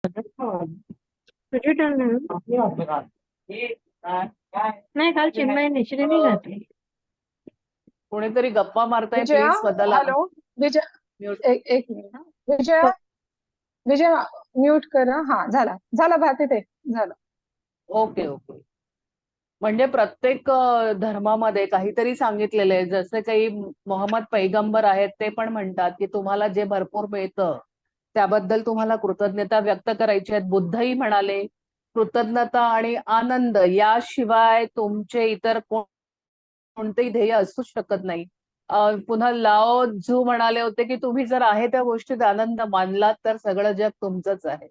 तुझी टर्न आहे ना? नाही, काल चिन्मय निश्चित घातली. कोणीतरी गप्पा मारताय, विजया, प्लीज स्वतःला हॅलो विजय, म्यूट. एक मिनिट हा. विजया, विजया म्यूट कर हा. झाला झाला भारती ते झालं. Okay okay. म्हणजे प्रत्येक धर्मामध्ये काहीतरी सांगितलेलं आहे. जसे काही मोहम्मद पैगंबर आहेत ते पण म्हणतात की तुम्हाला जे भरपूर मिळतं त्याबद्दल तुम्हाला कृतज्ञता व्यक्त करायची आहे. बुद्धही म्हणाले कृतज्ञता आणि आनंद याशिवाय तुमचे इतर कोणतेही ध्येय असू शकत नाही. पुन्हा लाओ झू म्हणाले होते की तुम्ही जर आहे त्या गोष्टीत आनंद मानलात तर सगळं जग तुमचंच आहे.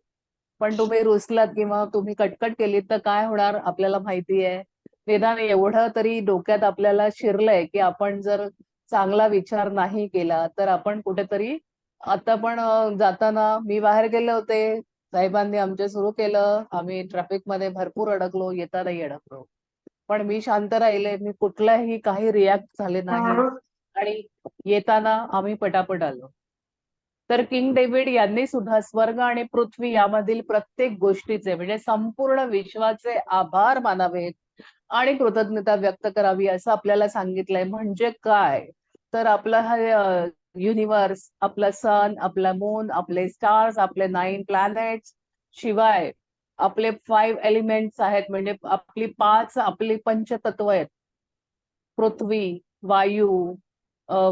पण तुम्ही रुसलात किंवा तुम्ही कटकट केलीत तर काय होणार आपल्याला माहिती आहे. निदान एवढं तरी डोक्यात आपल्याला शिरलंय की आपण जर चांगला विचार नाही केला तर आपण कुठेतरी आता पण जाताना मी बाहेर गेले होते. साहेबांनी आमचे सुरू केलं. आम्ही ट्रॅफिक मध्ये भरपूर अडकलो. येतानाही अडकलो. पण मी शांत राहिले. मी कुठलाही काही रिॲक्ट झाले नाही आणि येताना आम्ही पटापट आलो. तर किंग डेव्हिड यांनी सुद्धा स्वर्ग आणि पृथ्वी यामधील प्रत्येक गोष्टीचे म्हणजे संपूर्ण विश्वाचे आभार मानावेत आणि कृतज्ञता व्यक्त करावी असं आपल्याला सांगितलंय. म्हणजे काय तर आपला हा युनिव्हर्स, आपला सन, आपला मून, आपले स्टार्स, आपले 9 प्लॅनेट्स शिवाय आपले 5 एलिमेंट्स आहेत. म्हणजे आपली पंचतत्व आहेत. पृथ्वी, वायू,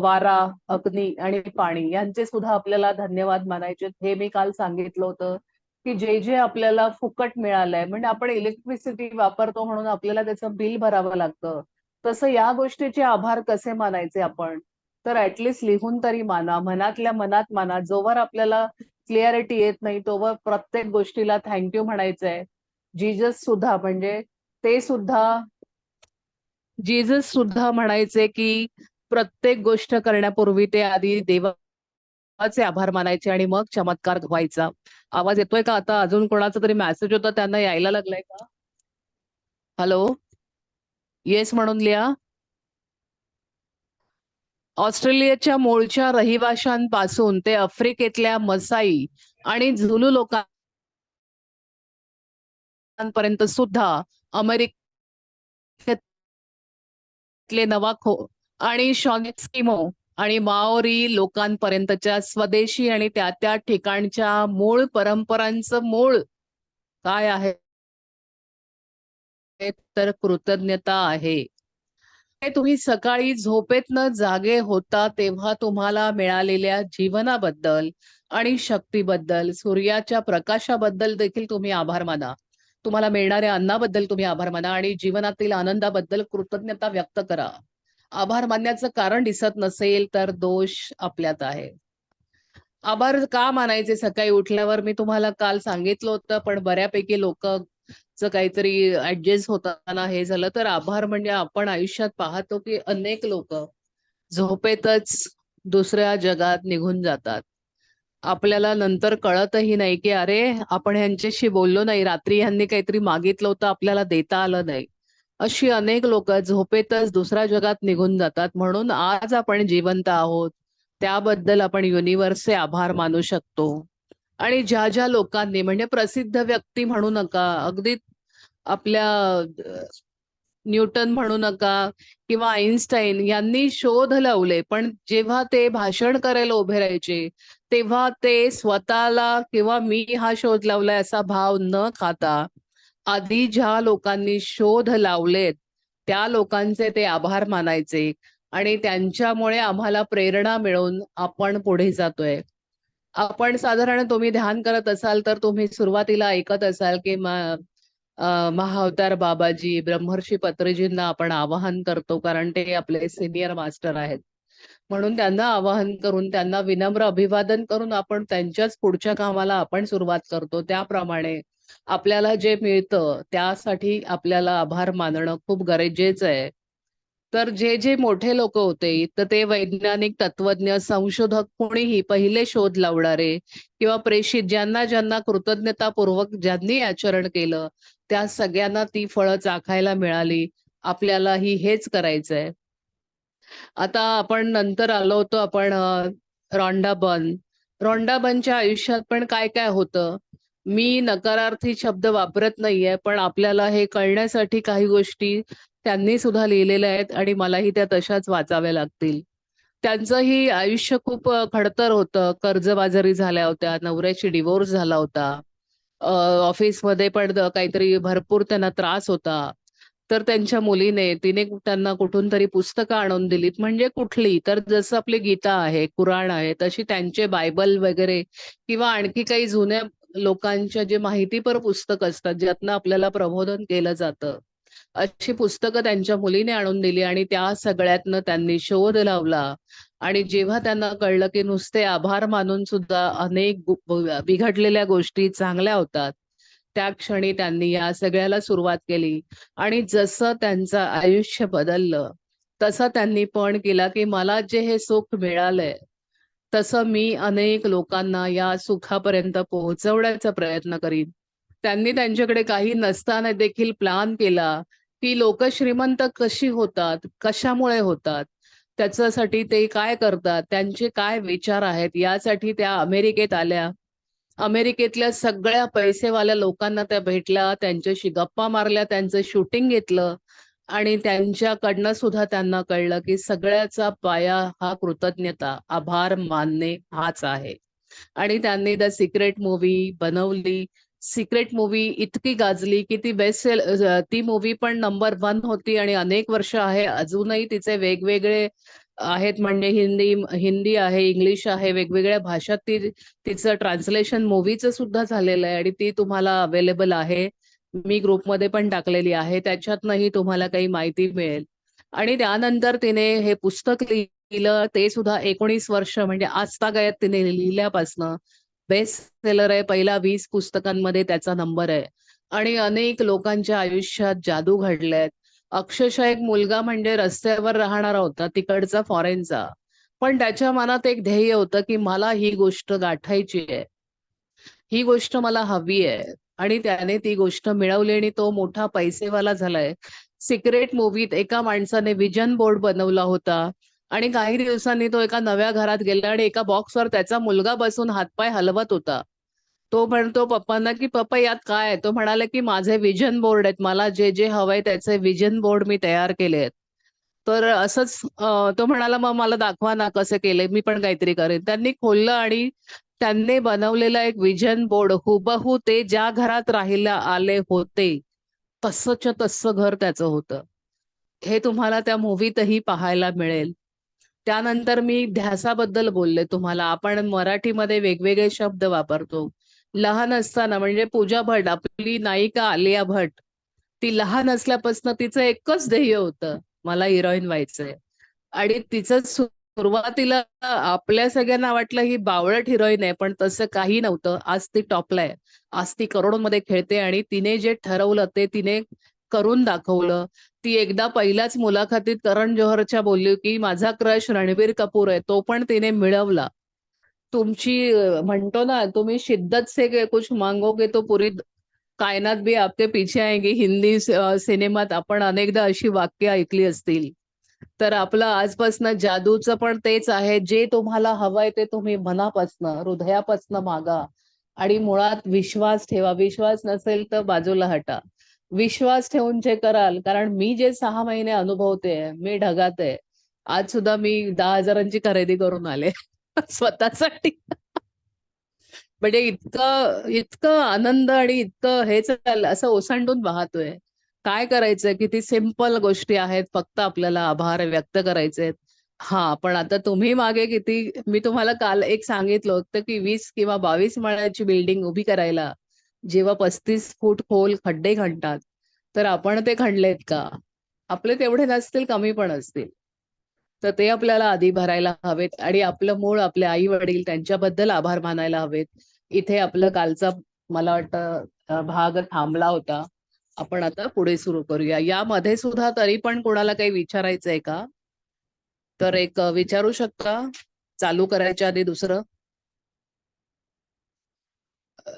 वारा, अग्नी आणि पाणी यांचे सुद्धा आपल्याला धन्यवाद मानायचे. हे मी काल सांगितलं होतं की जे जे आपल्याला फुकट मिळालंय म्हणजे आपण इलेक्ट्रिसिटी वापरतो म्हणून आपल्याला त्याचं बिल भरावं लागतं. तसं या गोष्टीचे आभार कसे मानायचे आपण तर ऍटलिस्ट लिहून तरी माना. मनातल्या मनात माना. जोवर आपल्याला क्लिअरिटी येत नाही तोवर प्रत्येक गोष्टीला थँक्यू म्हणायचंय. जीजस सुद्धा म्हणजे ते सुद्धा जीजस सुद्धा म्हणायचे की प्रत्येक गोष्ट करण्यापूर्वी ते आधी देवाचे आभार मानायचे आणि मग चमत्कार व्हायचा. आवाज येतोय का आता? अजून कोणाचा तरी मेसेज होता त्यांना यायला लागलाय का? हॅलो, येस म्हणून लिहा. ऑस्ट्रेलियाच्या मूळच्या रहिवाशांपासून ते आफ्रिकेतल्या मसाई आणि झुलू लोकांपर्यंत सुद्धा अमेरिकेतले नवाखो आणि शॉनेस्किमो आणि माओरी लोकांपर्यंतच्या स्वदेशी आणि त्या त्या ठिकाणच्या मूळ परंपरांचं मूळ काय आहे तर कृतज्ञता आहे. तुम्ही सकाळी झोपेतनं जागे होता तेव्हा तुम्हाला मिळालेल्या जीवनाबद्दल आणि शक्तीबद्दल, सूर्याच्या प्रकाशाबद्दल देखील तुम्ही आभार माना. तुम्हाला मिळणाऱ्या अन्नाबद्दल तुम्ही आभार माना आणि जीवनातील आनंदाबद्दल कृतज्ञता व्यक्त करा. आभार मानण्याचं कारण दिसत नसेल तर दोष आपल्यात आहे. आभार का मानायचे सकाळी उठल्यावर मी तुम्हाला काल सांगितलं होतं पण बऱ्यापैकी लोक काहीतरी ऍडजस्ट होताना हे झालं. तर आभार म्हणजे आपण आयुष्यात पाहतो की अनेक लोक झोपेतच दुसऱ्या जगात निघून जातात. आपल्याला नंतर कळतही नाही की अरे आपण ह्यांच्याशी बोललो नाही, रात्री ह्यांनी काहीतरी मागितलं होतं आपल्याला देता आलं नाही. अशी अनेक लोक झोपेतच दुसऱ्या जगात निघून जातात. म्हणून आज आपण जिवंत आहोत त्याबद्दल आपण युनिव्हर्सचे आभार मानू शकतो. आणि ज्या ज्या लोकांनी म्हणजे प्रसिद्ध व्यक्ती म्हणू नका, अगदी आपल्या न्यूटन म्हणू नका किंवा आईन्स्टाईन यांनी शोध लावले पण जेव्हा ते भाषण करायला उभे राहायचे तेव्हा ते स्वतःला किंवा मी हा शोध लावलाय असा भाव न खाता आधी ज्या लोकांनी शोध लावलेत त्या लोकांचे ते आभार मानायचे आणि त्यांच्यामुळे आम्हाला प्रेरणा मिळून आपण पुढे जातोय. आपण साधारण तुम्ही ध्यान करत असाल तर तुम्ही सुरुवातीला ऐकत असाल की महाअवतार बाबाजी, ब्रह्मर्षी पत्रीजींना आपण आवाहन करतो कारण ते आपले सिनियर मास्टर आहेत. म्हणून त्यांना आवाहन करून त्यांना विनम्र अभिवादन करून आपण त्यांच्याच पुढच्या कामाला आपण सुरुवात करतो. त्याप्रमाणे आपल्याला जे मिळतं त्यासाठी आपल्याला आभार मानणं खूप गरजेचं आहे. तर जे जे मोठे लोक होते तर ते वैज्ञानिक, तत्वज्ञ, संशोधक, कोणीही पहिले शोध लावणारे किंवा प्रेषित ज्यांना ज्यांना कृतज्ञतापूर्वक ज्यांनी आचरण केलं त्या सगळ्यांना ती फळं चाखायला मिळाली. आपल्यालाही हेच करायचंय. आता आपण नंतर आलो होतो आपण रॉन्डा बर्न. रॉन्डा बर्नच्या आयुष्यात पण काय काय होतं मी नकारार्थी शब्द वापरत नाहीये, पण आपल्याला हे कळण्यासाठी काही गोष्टी त्यांनी सुद्धा लिहिलेल्या आहेत आणि मलाही त्या तशाच वाचाव्या लागतील. त्यांचंही आयुष्य खूप खडतर होतं. कर्जबाजारी झाल्या होत्या, नवऱ्याची डिव्होर्स झाला होता. ऑफिसमध्ये पण काहीतरी भरपूर त्यांना त्रास होता. तर त्यांच्या मुलीने तिने त्यांना कुठून तरी पुस्तकं आणून दिलीत. म्हणजे कुठली तर जसं आपली गीता आहे, कुराण आहे, तशी त्यांचे बायबल वगैरे किंवा आणखी काही जुन्या लोकांच्या जे माहितीपर पुस्तक असतात, ज्यातनं आपल्याला प्रबोधन केलं जातं. अशी पुस्तकं त्यांच्या मुलीने आणून दिली आणि त्या सगळ्यातनं त्यांनी शोध लावला. आणि जेव्हा त्यांना कळलं, की नुसते आभार मानून सुद्धा अनेक बिघडलेल्या गोष्टी चांगल्या होतात, त्या क्षणी त्यांनी या सगळ्याला सुरुवात केली. आणि जसं त्यांचं आयुष्य बदललं, तसं त्यांनी पण केला, की मला जे हे सुख मिळालंय, तसं मी अनेक लोकांना या सुखापर्यंत पोहोचवण्याचा प्रयत्न करीन. त्यांनी त्यांच्याकडे काही नसताना देखील प्लॅन केला, की लोक श्रीमंत कशी होतात, कशामुळे होतात, त्याच्यासाठी ते काय करतात, त्यांचे काय विचार आहेत, यासाठी त्या अमेरिकेत आल्या. अमेरिकेतल्या सगळ्या पैसेवाल्या लोकांना त्या भेटल्या, त्यांच्याशी गप्पा मारल्या, त्यांचं शूटिंग घेतलं आणि त्यांच्याकडनं सुद्धा त्यांना कळलं, की सगळ्याचा पाया हा कृतज्ञता, आभार मानणे हाच आहे. आणि त्यांनी द सिक्रेट मूव्ही बनवली. सिक्रेट मूव्ही इतकी गाजली, की ती ती मूव्ही पण नंबर 1 होती आणि अनेक वर्ष आहे. अजूनही तिचे वेगवेगळे आहेत म्हणजे हिंदी हिंदी आहे, इंग्लिश आहे, वेगवेगळ्या भाषात तिचं ट्रान्सलेशन मूव्हीचं सुद्धा झालेलं आहे आणि ती तुम्हाला अवेलेबल आहे. मी ग्रुपमध्ये पण टाकलेली आहे. त्याच्यातनंही तुम्हाला काही माहिती मिळेल. आणि त्यानंतर तिने हे पुस्तक लिहिलं, ते सुद्धा 19 वर्ष म्हणजे आजतागायत तिने लिहिल्यापासनं बेस्ट सेलर आहे. पहिला 20 पुस्तकांमध्ये त्याचा नंबर आहे. आणि अनेक लोकांच्या आयुष्यात जादू घडल्यात. अक्षरशः एक मुलगा म्हणजे रस्त्यावर राहणारा होता, तिकडचा फॉरेनचा. पण त्याच्या मनात एक ध्येय होतं, की मला ही गोष्ट गाठायची आहे. ही गोष्ट मला हवी आहे. आणि त्याने ती गोष्ट मिळवली आणि तो मोठा पैसेवाला झालाय. सिक्रेट मूव्हीत एका माणसाने विजन बोर्ड बनवला होता आणि काही दिवसांनी तो एका नव्या घरात गेला आणि एका बॉक्सवर त्याचा मुलगा बसून हातपाय हलवत होता. तो म्हणतो पप्पांना, की "पप्पा यात काय आहे?" तो म्हणाला, की "माझे विजन बोर्ड आहेत. मला जे जे हवंय त्याचे विजन बोर्ड मी तयार केले आहेत." तर असंच तो म्हणाला, "मग मला दाखवा ना कसं केलंय, मी पण काहीतरी करेन." त्यांनी खोललं आणि त्यांनी बनवलेला एक विजन बोर्ड हुबहू ते ज्या घरात राहायला आले होते, तसंच्या तसं घर त्याचं होतं. हे तुम्हाला त्या मूव्हीतही पाहायला मिळेल. त्यानंतर मी ध्यासाबद्दल बोलले तुम्हाला. आपण मराठीमध्ये वेगवेगळे शब्द वापरतो. लहान असताना म्हणजे पूजा भट, आपली नायिका आलिया भट, ती लहान असल्यापासून तिचं एकच ध्येय होतं, मला हिरोईन व्हायचंय. आणि तिचं सुरुवातीला आपल्या सगळ्यांना वाटलं ही बावळट हिरोईन आहे, पण तसं काही नव्हतं. आज ती टॉपला आहे. आज ती करोडोमध्ये खेळते आणि तिने जे ठरवलं ते तिने करून दाखवलं. ती एकदा पहिल्याच मुलाखतीत करण जोहरच्या बोलली, की माझा क्रश रणबीर कपूर आहे. तो पण तिने मिळवला. तुमची म्हणतो ना, तुम्ही शिद्दत से कुछ मांगोगे तो पूरी कायनात भी आपके पीछे आएगी. हिंदी सिनेमात आपण अनेकदा अशी वाक्य ऐकली असतील. तर आपलं आजपासनं जादूचं पण तेच आहे. जे तुम्हाला हवंय ते तुम्ही मनापासनं, हृदयापासनं मागा आणि मुळात विश्वास ठेवा. विश्वास नसेल तर बाजूला हटा. विश्वास ठेवून जे कराल, कारण मी जे 6 महिने अनुभवतेय, मी ढगात आहे. आज सुद्धा मी 10,000ची खरेदी करून आले स्वतःसाठी. म्हणजे इतकं इतकं आनंद आणि इतकं हे चाललं असं ओसंडून वाहतोय. काय करायचंय? किती सिंपल गोष्टी आहेत. फक्त आपल्याला आभार व्यक्त करायचेत. हां, पण आता तुम्ही मागे किती मी तुम्हाला काल एक सांगितलं होतं, की 20 किंवा 22 माळ्याची बिल्डिंग उभी करायला जेव्हा 35 फूट खोल खड्डे खणतात, तर आपण ते खणलेत का? आपले तेवढे नसतील, कमी पण असतील. तर ते आपल्याला आधी भरायला हवेत आणि आपलं मूळ आपले आई-वडील त्यांच्याबद्दल आभार मानायला हवेत. इथे आपलं कालचा मला वाटतं भाग थांबला होता. आपण आता पुढे सुरू करूया. यामध्ये सुद्धा तरी पण कोणाला काही विचारायचंय का? तर एक विचारू शकता? चालू करायच्या आधी दुसरं? अ,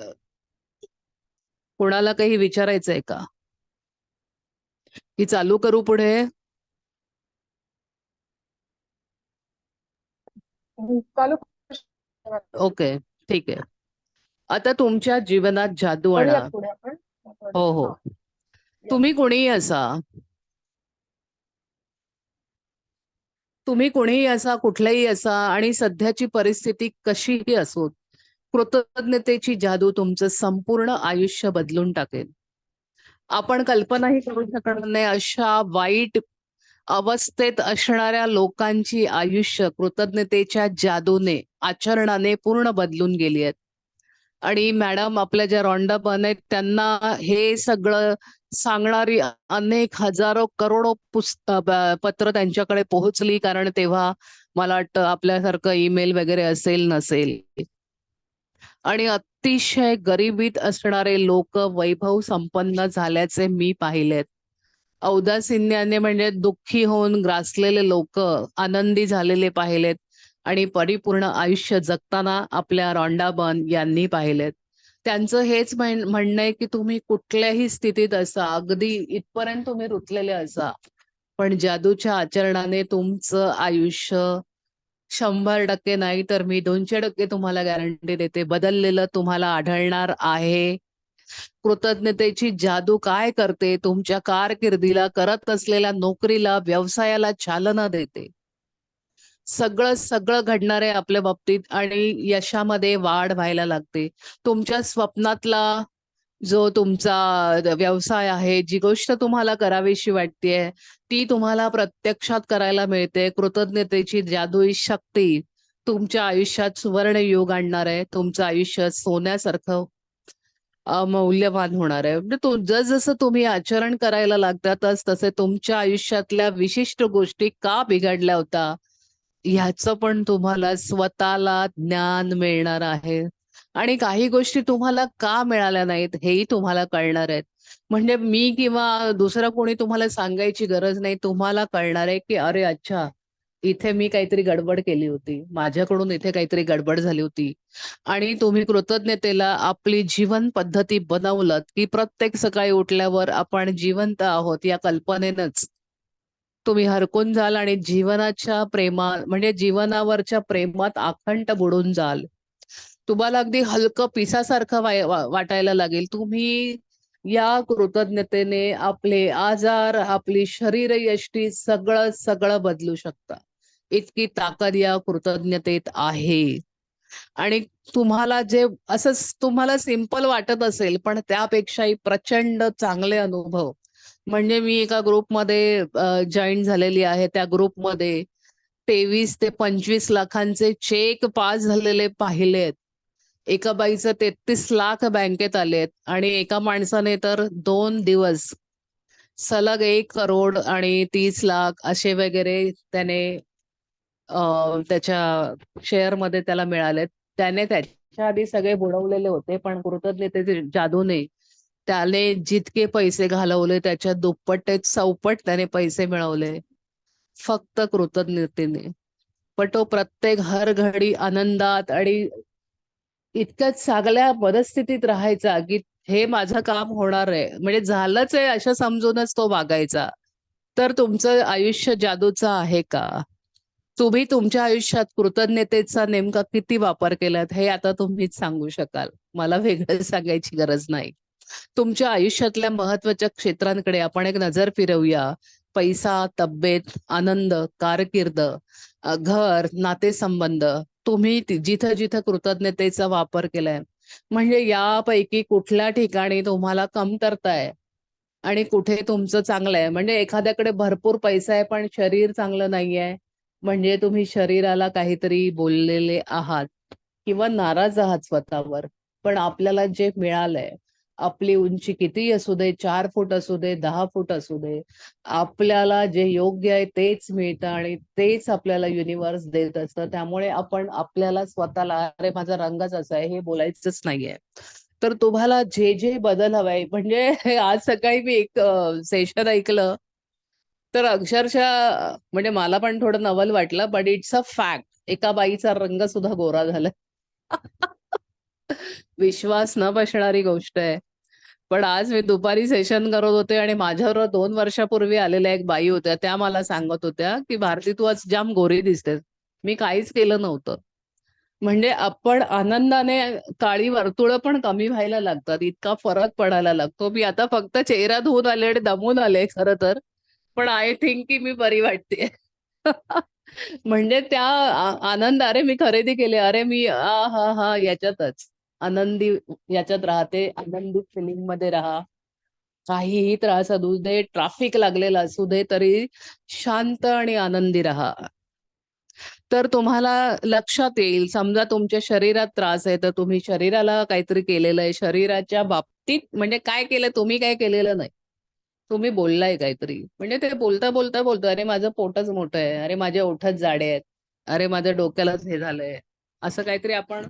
कोणाला काही विचारायचंय का? की चालू करू पुढे? चालू. ओके, ठीक आहे. आता तुमच्या जीवनात जादू आणा. वळूयात पुढे आपण. हो हो. हा. तुम्ही कोणीही असा, तुम्ही कोणीही असा, कुठलाही असा, आणि सध्याची परिस्थिती कशीही असो, कृतज्ञतेची जादू तुमचं संपूर्ण आयुष्य बदलून टाकेल. आपण कल्पनाही करू शकणार नाही अशा वाईट अवस्थेत असणाऱ्या लोकांची आयुष्य कृतज्ञतेच्या जादूने, आचरणाने पूर्ण बदलून गेली आहेत. आणि मॅडम आपल्या ज्या रॉन्डापण आहेत त्यांना हे सगळं सांगणारी अनेक हजारो करोडो पत्र त्यांच्याकडे पोहोचली, कारण तेव्हा मला वाटतं आपल्यासारखं ईमेल वगैरे असेल नसेल. आणि अतिशय गरिबीत असणारे लोक वैभव संपन्न झाल्याचे मी पाहिलेत. औदासिन्याने म्हणजे दुःखी होऊन ग्रासलेले लोक आनंदी झालेले पाहिलेत, आणि परिपूर्ण आयुष्य जगताना आपल्या रॉन्डाबन यांनी पाहिलेत. त्यांचं हेच म्हणणं आहे की तुम्ही कुठल्याही स्थितीत असा, अगदी इथपर्यंत तुम्ही रुतलेले असा, पण जादूच्या आचरणाने तुमचं आयुष्य 100% नाही तर मी 200% तुम्हाला गॅरंटी देते बदललेलं तुम्हाला आढळणार आहे. कृतज्ञतेची जादू काय करते, तुमच्या कारकिर्दीला, करत असलेल्या नोकरीला, व्यवसायाला चालना देते. सगळं सगळं घडणार आहे आपल्या बाबतीत आणि यशामध्ये वाढ व्हायला लागते. तुमच्या स्वप्नातला जो तुमचा व्यवसाय आहे, जी गोष्ट तुम्हाला करावीशी वाटतेय, ती तुम्हाला प्रत्यक्षात करायला मिळते. कृतज्ञतेची जादुई शक्ती तुमच्या आयुष्यात सुवर्ण योग आणणार आहे. तुमचं आयुष्य सोन्यासारखं मौल्यवान होणार आहे. म्हणजे जसं तुम्ही आचरण करायला लागता तसे तुमच्या आयुष्यातल्या विशिष्ट गोष्टी का बिघडल्या होत्या ह्याचं पण तुम्हाला स्वतःला ज्ञान मिळणार आहे. आणि काही गोष्टी तुम्हाला का मिळाल्या नाहीत हेही तुम्हाला कळणार आहेत. म्हणजे मी किंवा दुसरं कोणी तुम्हाला सांगायची गरज नाही. तुम्हाला कळणार आहे की अरे अच्छा, इथे मी काहीतरी गडबड केली होती. माझ्याकडून इथे काहीतरी गडबड झाली होती. आणि तुम्ही कृतज्ञतेला आपली जीवन पद्धती बनवलं की प्रत्येक सकाळी उठल्यावर आपण जिवंत आहोत या कल्पनेनंच तुम्ही हरकून जाल आणि जीवनाच्या प्रेमात म्हणजे जीवनावरच्या प्रेमात अखंड बुडून जाल. तुम्हाला अगदी हलकं पिसासारखं वाटायला लागेल. तुम्ही या कृतज्ञतेने आपले आजार, आपली शरीर यष्टी सगळं सगळं बदलू शकता. इतकी ताकद या कृतज्ञतेत आहे. आणि तुम्हाला जे असं तुम्हाला सिंपल वाटत असेल, पण त्यापेक्षाही प्रचंड चांगले अनुभव म्हणजे मी एका ग्रुपमध्ये जॉईन झालेली आहे. त्या ग्रुपमध्ये 23 ते 25 लाखांचे चेक पास झालेले पाहिलेत. एका बाईचं 33 लाख बँकेत आलेत आणि एका माणसाने तर 2 दिवस सलग 1 करोड आणि 30 लाख असे वगैरे त्याने त्याच्या शेअरमध्ये त्याला मिळालेत. त्याने त्याच्या आधी सगळे बुडवलेले होते, पण कृतज्ञतेच्या जादूने त्याने जितके पैसे घालवले त्याच्या दुप्पट ते चौपट त्याने पैसे मिळवले. फक्त कृतज्ञतेने. पण तो प्रत्येक हर घडी आनंदात आणि इतक्याच चांगल्या परिस्थितीत राहायचा की हे माझं काम होणार आहे म्हणजे झालंच आहे असं समजूनच तो वागायचा. तर तुमचं आयुष्य जादूचं आहे का? तुम्ही तुमच्या आयुष्यात कृतज्ञतेचा नेमका किती वापर केलात हे आता तुम्हीच सांगू शकाल. मला वेगळं सांगायची गरज नाही. तुमच्या आयुष्यातल्या महत्वाच्या क्षेत्रांकडे आपण एक नजर फिरवूया. पैसा, तब्येत, आनंद, कारकीर्द, घर, नातेसंबंध. तुम्ही जिथं जिथं कृतज्ञतेचा वापर केलाय म्हणजे यापैकी कुठल्या ठिकाणी तुम्हाला कमतरता आहे आणि कुठे तुमचं चांगलं आहे. म्हणजे एखाद्याकडे भरपूर पैसा आहे पण शरीर चांगलं नाहीये, म्हणजे तुम्ही शरीराला काहीतरी बोललेले आहात किंवा नाराज आहात स्वतःवर. पण आपल्याला जे मिळालंय, आपली उंची किती असू दे, 4 फूट असू दे, 10 फूट असू दे, आपल्याला जे योग्य आहे तेच मिळतं आणि तेच आपल्याला युनिव्हर्स देत असतं. त्यामुळे आपण आपल्याला स्वतःला अरे माझा रंगच असा आहे हे बोलायचंच नाहीये. तर तुम्हाला जे जे बदल हवाय म्हणजे आज सकाळी मी एक सेशन ऐकलं, तर अक्षरशः म्हणजे मला पण थोडं नवल वाटलं, बट इट्स अ फॅक्ट. एका बाईचा रंग सुद्धा गोरा झाला. विश्वास न बसणारी गोष्ट आहे. पण आज मी दुपारी सेशन करत होते आणि माझ्याबरोबर 2 वर्षापूर्वी आलेल्या एक बाई होत्या. त्या मला सांगत होत्या, की "भारती तू आज जाम गोरी दिसतेस." मी काहीच केलं नव्हतं. म्हणजे आपण आनंदाने काळी वर्तुळं पण कमी व्हायला लागतात, इतका फरक पडायला लागतो. मी आता फक्त चेहरा धुवून आले आणि दमून आले खरं तर. पण आय थिंक की मी बरी वाटतेय. म्हणजे त्या आनंद, अरे मी खरेदी केली, अरे मी हा हा याच्यातच आनंदी, याच्यात राहते, आनंदी फिलिंग मध्ये राहा. काहीही त्रास असू दे, ट्रॅफिक लागलेला असू दे, तरी शांत आणि आनंदी राहा. तर तुम्हाला लक्षात येईल. समजा तुमच्या शरीरात त्रास आहे, तर तुम्ही शरीराला काहीतरी केलेलं आहे. शरीराच्या बाबतीत म्हणजे काय केलं, तुम्ही काय केलेलं नाही. तुम्ही बोललाय काहीतरी. म्हणजे ते बोलता बोलता बोलतो, अरे माझं पोटच मोठं आहे, अरे माझ्या ओठच जाडे आहेत, अरे माझ्या डोक्यालाच हे झालंय. असं काहीतरी आपण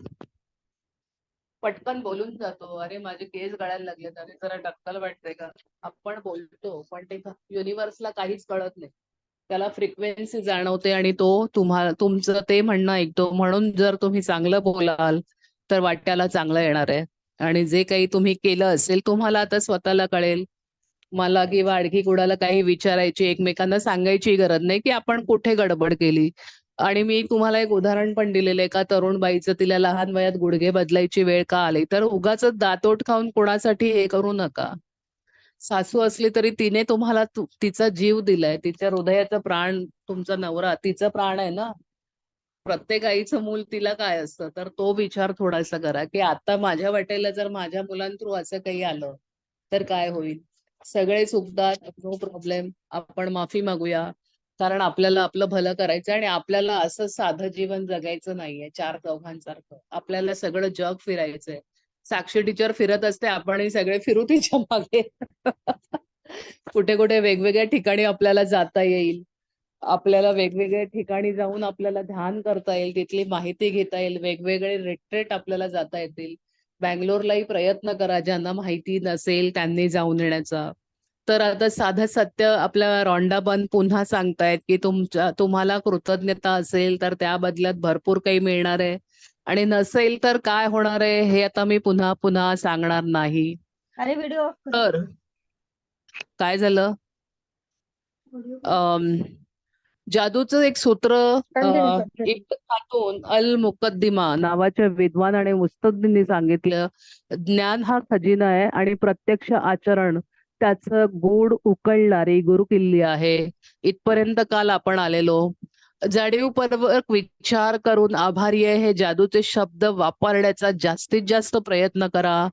पटकन बोलून जातो. अरे माझे केस गळायला लागलेत, अरे जरा टक्कल वाटते का. आपण बोलतो, पण ते युनिव्हर्सला काहीच कळत नाही. त्याला फ्रिक्वेन्सी जाणवते आणि तो तुम्हाला तुमचं ते म्हणणं ऐकतो. म्हणून जर तुम्ही चांगलं बोलाल तर वाट्याला चांगलं येणार आहे. आणि जे काही तुम्ही केलं असेल, तुम्हाला आता स्वतःला कळेल. मला किंवा आणखी कुणाला काही विचारायची, एकमेकांना सांगायची गरज नाही की आपण कुठे गडबड केली. आणि मी तुम्हाला एक उदाहरण पण दिलेलं आहे, एका तरुण बाईचं, तिला लहान वयात गुडघे बदलायची वेळ का आली, तर उगाच दातोट खाऊन कोणासाठी हे करू नका. सासू असली तरी तिने तुम्हाला तिचा जीव दिलाय, तिच्या हृदयाचा प्राण तुमचा नवरा, तिचा प्राण आहे ना. प्रत्येक आईचं मूल तिला काय असतं, तर तो विचार थोडासा करा की आता माझ्या वाटेला जर माझ्या मुलांथ्रू असं काही आलं तर काय होईल. सगळे चुकतात, नो प्रॉब्लेम, आपण माफी मागूया. कारण आपल्याला आपलं भलं करायचं आणि आपल्याला असं साधं जीवन जगायचं नाहीये चार चौघांसारखं. आपल्याला सगळं जग फिरायचंय. साक्षी टीचर फिरत असते, आपणही सगळे फिरू तिच्या मागे. कुठे कुठे वेगवेगळ्या ठिकाणी आपल्याला जाता येईल. आपल्याला वेगवेगळ्या ठिकाणी जाऊन आपल्याला ध्यान करता येईल, तिथली माहिती घेता येईल, वेगवेगळे रिट्रीट आपल्याला जाता येतील. बँगलोरलाही प्रयत्न करा, ज्यांना माहिती नसेल त्यांनी जाऊन येण्याचा. तर आता साधं सत्य आपल्या रॉन्डाबन पुन्हा सांगतायत की तुम्हाला कृतज्ञता असेल तर त्या बदल्यात भरपूर काही मिळणार आहे, आणि नसेल तर काय होणार आहे हे आता मी पुन्हा पुन्हा सांगणार नाही. अरे व्हिडिओ तर काय झालं, अम, जादूचं एक सूत्र, कंटिन्यू कर. इब्न खातून अल मुकद्दिमा नावाच्या विद्वान आणि मुस्तद्दींनी सांगितलं, ज्ञान हा खजिना आहे आणि प्रत्यक्ष आचरण त्याचं गूढ उकळणारी गुरुकिल्ली आहे. इथपर्यंत काल आपण आलेलो. जाणीवपूर्वक विचार करून आभारी आहे हे जादूचे शब्द वापरण्याचा जास्तीत जास्त प्रयत्न करा.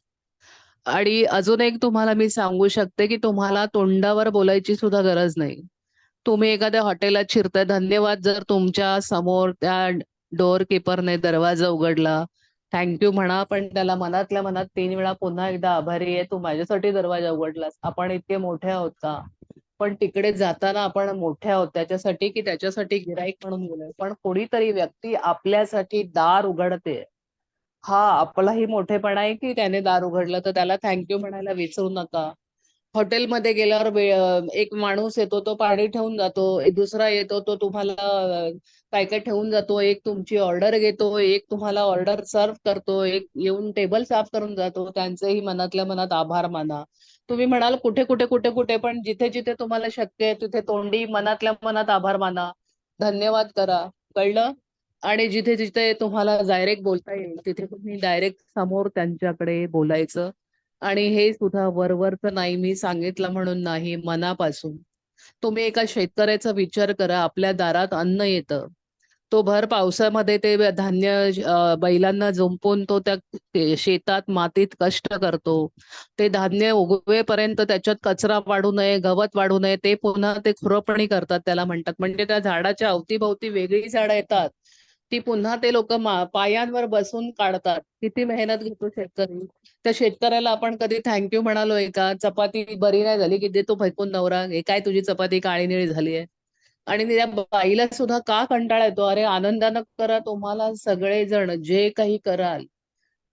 आणि अजून एक तुम्हाला मी सांगू शकते की तुम्हाला तोंडावर बोलायची सुद्धा गरज नाही. तुम्ही एखाद्या हॉटेलात शिरताय, धन्यवाद जर तुमच्या समोर त्या डोअर कीपरने दरवाजा उघडला, थँक्यू म्हणा, पण त्याला मनातल्या मनात 3 वेळा पुन्हा एकदा आभारी आहे, तू माझ्यासाठी दरवाजा उघडलास. आपण इतके मोठे आहोत का? पण तिकडे जाताना आपण मोठे आहोत त्याच्यासाठी की त्याच्यासाठी गिराईक म्हणून गेलोय, पण कोणीतरी व्यक्ती आपल्यासाठी दार उघडते. हा आपलाही मोठेपणा आहे की त्याने दार उघडलं, तर त्याला थँक्यू म्हणायला विसरू नका. हॉटेलमध्ये गेल्यावर एक माणूस येतो, तो पाणी ठेवून जातो, एक दुसरा येतो, तो तुम्हाला काय काय ठेवून जातो, एक तुमची ऑर्डर घेतो, एक तुम्हाला ऑर्डर सर्व करतो, एक येऊन टेबल साफ करून जातो. त्यांचेही मनातल्या मनात आभार माना. तुम्ही म्हणाल कुठे कुठे कुठे कुठे, पण जिथे जिथे तुम्हाला शक्य आहे तिथे तोंडी मनातल्या मनात आभार माना, धन्यवाद करा. कळलं? आणि जिथे जिथे तुम्हाला डायरेक्ट बोलता येईल तिथे तुम्ही डायरेक्ट समोर त्यांच्याकडे बोलायचं. आणि हे सुद्धा वरवरचं नाही, मी सांगितलं म्हणून नाही, मनापासून. तुम्ही एका शेतकऱ्याचा विचार करा, आपल्या दारात अन्न येतं, तो भर पावसामध्ये ते धान्य बैलांना जुंपून तो त्या शेतात मातीत कष्ट करतो. ते धान्य उगवेपर्यंत त्याच्यात कचरा वाढू नये, गवत वाढू नये, ते पुन्हा ते खुरपणी करतात, त्याला म्हणतात. म्हणजे त्या झाडाच्या अवतीभोवती वेगळी झाडं येतात, ती पुन्हा ते लोक पायांवर बसून काढतात. किती मेहनत घेतो शेतकरी. त्या शेतकऱ्याला आपण कधी थँक्यू म्हणालोय का? चपाती बरी नाही झाली की देतो फेकून नवरा, हे काय तुझी चपाती काळी निळी झाली आहे. आणि त्या बाईला सुद्धा का कंटाळा येतो, अरे आनंदानं करा, तुम्हाला सगळेजण जे काही कराल.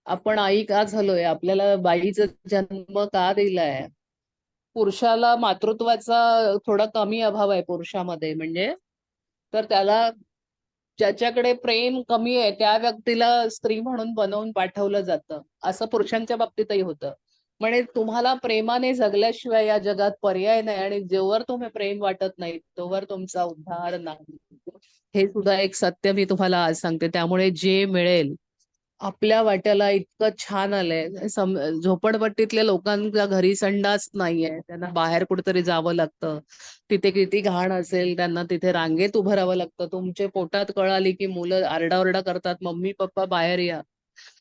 आपण आई का झालोय, आपल्याला बाईचा जन्म का दिलाय. पुरुषाला मातृत्वाचा थोडा कमी अभाव आहे पुरुषामध्ये, म्हणजे तर त्याला ज्याच्याकडे प्रेम कमी आहे त्या व्यक्तीला स्त्री म्हणून बनवून पाठवलं जातं. असं पुरुषांच्या बाबतीतही होतं. म्हणजे तुम्हाला प्रेमाने जगल्याशिवाय या जगात पर्याय नाही, आणि जोवर तुम्ही प्रेम वाटत नाही तोवर तुमचा उद्धार नाही. हे सुद्धा एक सत्य मी तुम्हाला आज सांगते. त्यामुळे जे मिळेल आपल्या वाट्याला इतकं छान आलंय. झोपडपट्टीतल्या लोकांच्या घरी संडास नाहीये, त्यांना बाहेर कुठेतरी जावं लागतं. तिथे किती घाण असेल, त्यांना तिथे रांगेत उभं राहावं लागतं. तुमच्या पोटात कळ आली की मुलं आरडाओरडा करतात, मम्मी पप्पा बाहेर या.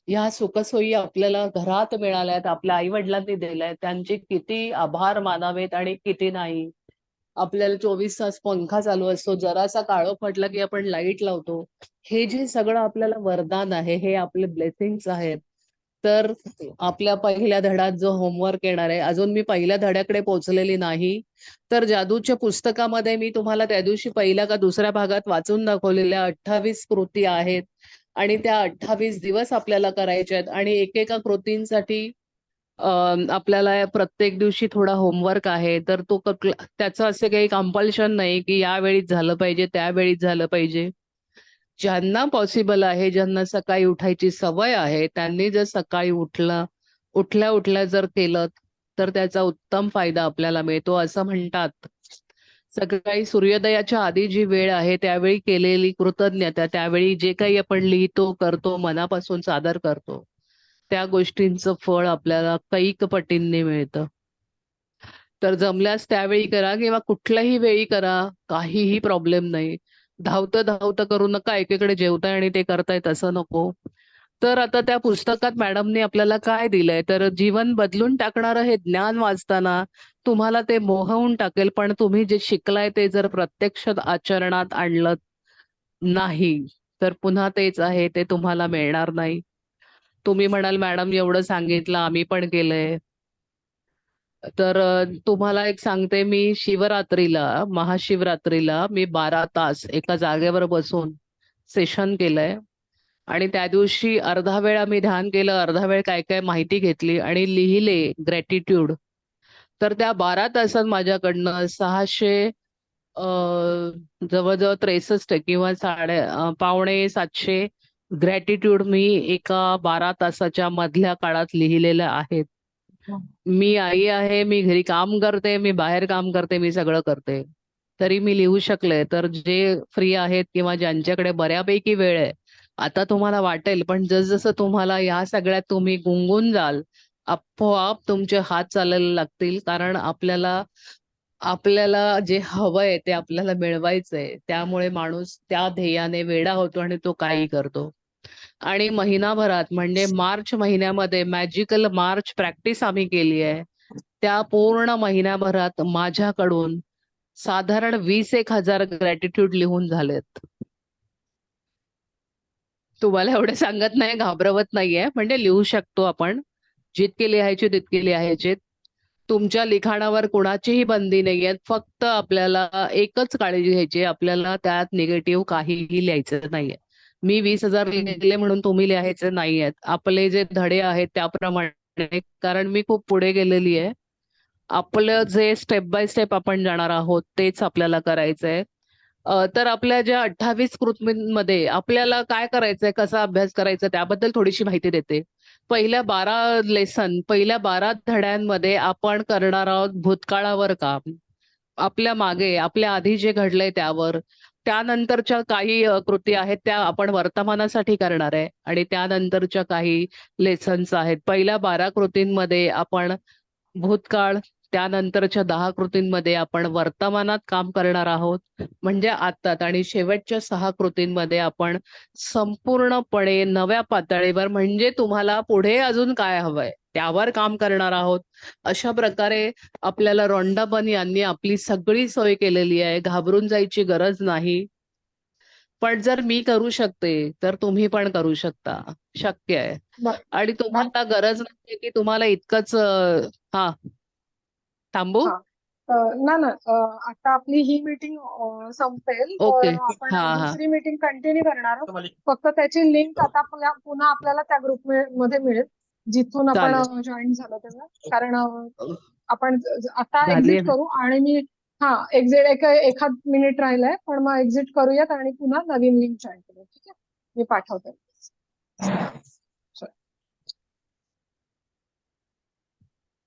ह्या सुखसोयी आपल्याला घरात मिळाल्यात, आपल्या आई वडिलांनी दिल्यात, त्यांचे किती आभार मानावेत आणि किती नाही. आपल्याला 24 तास पंखा चालू असतो, जरासा काळोख म्हटलं की आपण लाईट लावतो. हे जे सगळं आपल्याला वरदान आहे, हे आपले ब्लेसिंग्स आहेत. तर आपल्या पहिल्या धड्यात जो होमवर्क येणार आहे, अजून मी पहिल्या धड्याकडे पोहोचलेली नाही. तर जादूच्या पुस्तकामध्ये मी तुम्हाला त्या दिवशी पहिल्या का दुसऱ्या भागात वाचून दाखवलेल्या 28 कृती आहेत आणि त्या 28 दिवस आपल्याला करायच्या आहेत आणि एकेका कृतींसाठी आपल्याला प्रत्येक दिवशी थोडा होमवर्क आहे. तर तो त्याचं असं काही कंपल्शन नाही की यावेळीच झालं पाहिजे, त्यावेळीच झालं पाहिजे. ज्यांना पॉसिबल आहे, ज्यांना सकाळी उठायची सवय आहे, त्यांनी जर सकाळी उठल्या उठल्या जर केलं तर त्याचा उत्तम फायदा आपल्याला मिळतो. असं म्हणतात, सकाळी सूर्योदयाच्या आधी जी वेळ आहे त्यावेळी केलेली कृतज्ञता, त्यावेळी जे काही आपण लिहितो, करतो, मनापासून सादर करतो, त्या गोष्टींचं फळ आपल्याला कैक पटींनी मिळतं. तर जमल्यास त्यावेळी करा किंवा कुठल्याही वेळी करा, काहीही प्रॉब्लेम नाही. धावतं धावतं करू नका, एकीकडे जेवताय आणि ते करताय तसं नको. तर आता त्या पुस्तकात मॅडमने आपल्याला काय दिलंय, तर जीवन बदलून टाकणारं हे ज्ञान वाचताना तुम्हाला ते मोहवून टाकेल, पण तुम्ही जे शिकलाय ते जर प्रत्यक्ष आचरणात आणलं नाही, तर पुन्हा तेच आहे, ते तुम्हाला मिळणार नाही. तुम्ही म्हणाल मॅडम एवढं सांगितलं, आम्ही पण केलंय. तर तुम्हाला एक सांगते, मी शिवरात्रीला, महाशिवरात्रीला मी 12 तास एका जागेवर बसून सेशन केलंय आणि त्या दिवशी अर्धा वेळ आम्ही ध्यान केलं, अर्धा वेळ काय काय माहिती घेतली आणि लिहिले ग्रॅटिट्यूड. तर त्या 12 तासात माझ्याकडनं 600 जवळजवळ 63 किंवा पावणे 700 ग्रॅटिट्यूड मी एका 12 तासाच्या मधल्या काळात लिहिलेल्या आहेत. मी आई आहे, मी घरी काम करते, मी बाहेर काम करते, मी सगळं करते, तरी मी लिहू शकले. तर जे फ्री आहेत किंवा ज्यांच्याकडे बऱ्यापैकी वेळ आहे, आता तुम्हाला वाटेल, पण जसजसं तुम्हाला या सगळ्यात तुम्ही गुंगून जाल, आपोआप तुमचे हात चालायला लागतील. कारण आपल्याला आपल्याला जे हवंय ते आपल्याला मिळवायचंय. त्यामुळे माणूस त्या ध्येयाने वेडा होतो आणि तो काही करतो. आणि महिनाभरात म्हणजे मार्च महिन्यामध्ये मॅजिकल मार्च प्रॅक्टिस आम्ही केली आहे. त्या पूर्ण महिन्याभरात माझ्याकडून साधारण 20,000 ग्रॅटिट्यूड लिहून झालेत. तुम्हाला एवढे सांगत नाही, घाबरवत नाहीये, म्हणजे लिहू शकतो आपण. जितके लिहायचे तितके लिहायचे. तुमच्या लिखाणावर कुणाचीही बंदी नाहीये. फक्त आपल्याला एकच काळजी घ्यायची, आपल्याला त्यात निगेटिव्ह काहीही लिहायचं नाहीये. मी 20,000 लिहिले म्हणून तुम्ही लिहायचे नाहीयेत. आपले जे धडे आहेत त्याप्रमाणे, कारण मी खूप पुढे गेलेली आहे. आपलं जे स्टेप बाय स्टेप आपण जाणार आहोत तेच आपल्याला करायचंय. तर आपल्या ज्या 28 कृतींमध्ये आपल्याला काय करायचंय, कसा अभ्यास करायचा त्याबद्दल थोडीशी माहिती देते. पहिल्या 12 धड्यांमध्ये आपण करणार आहोत भूतकाळावर काम. आपल्या मागे, आपल्या आधी जे घडलंय त्यावर. त्यानंतरच्या काही कृती आहेत त्या आपण वर्तमानासाठी करणार आहे आणि त्यानंतरच्या काही लेसन्स आहेत. पहिल्या 12 कृतींमध्ये आपण भूतकाळ, त्यानंतरच्या 10 कृतींमध्ये आपण वर्तमानात काम करणार आहोत, म्हणजे आत्ताच. आणि शेवटच्या 6 कृतींमध्ये आपण संपूर्णपणे नव्या पातळीवर, म्हणजे तुम्हाला पुढे अजून काय हवंय त्यावर काम करणार आहोत. अशा प्रकारे आपल्याला रॉन्डाबन यांनी आपली सगळी सोय केलेली आहे. घाबरून जायची गरज नाही. पण जर मी करू शकते तर तुम्ही पण करू शकता, शक्य आहे. ब- आणि तुम्हाला गरज नाही की तुम्हाला इतकंच हा थांबू. हा ना ना आता आपली ही मीटिंग संपेल, ओके. तर आपण हा हा दुसरी मीटिंग कंटिन्यू करणार आहोत. फक्त त्याची लिंक आता पुन्हा आपल्याला त्या ग्रुप मध्ये मिळेल, जिथून आपण चालेल. जॉईन झालो तेव्हा. कारण आपण आता झाली. एक्झिट करू आणि मी एक्झिट एखाद मिनिट राहिलाय, पण मग एक्झिट करूयात आणि पुन्हा नवीन लिंक जॉईन करू. ठीक आहे, मी पाठवते.